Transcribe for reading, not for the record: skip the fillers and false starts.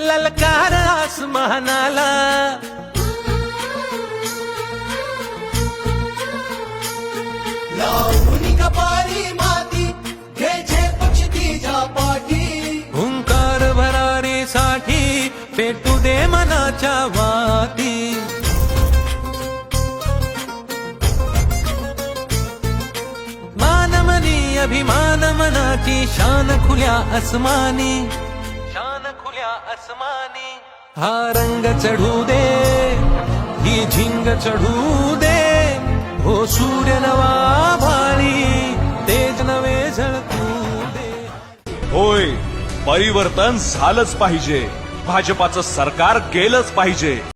ललकार आसमानाला, लावणी कपारी माती घे झेपची तिच्या पाठी, हुंकार भरारीसाठी पेटू दे मनाच्या वाती. मानमनी अभिमान मनाची शान खुल्या आसमानी, शान खुल्या आसमानी. हा रंग चढू दे, ही झिंग चढू दे, हो सूर्य नवा भारी, तेज नवे झळकू दे. होय, परिवर्तन झालंच पाहिजे. भाजपाचं सरकार गेलंच पाहिजे.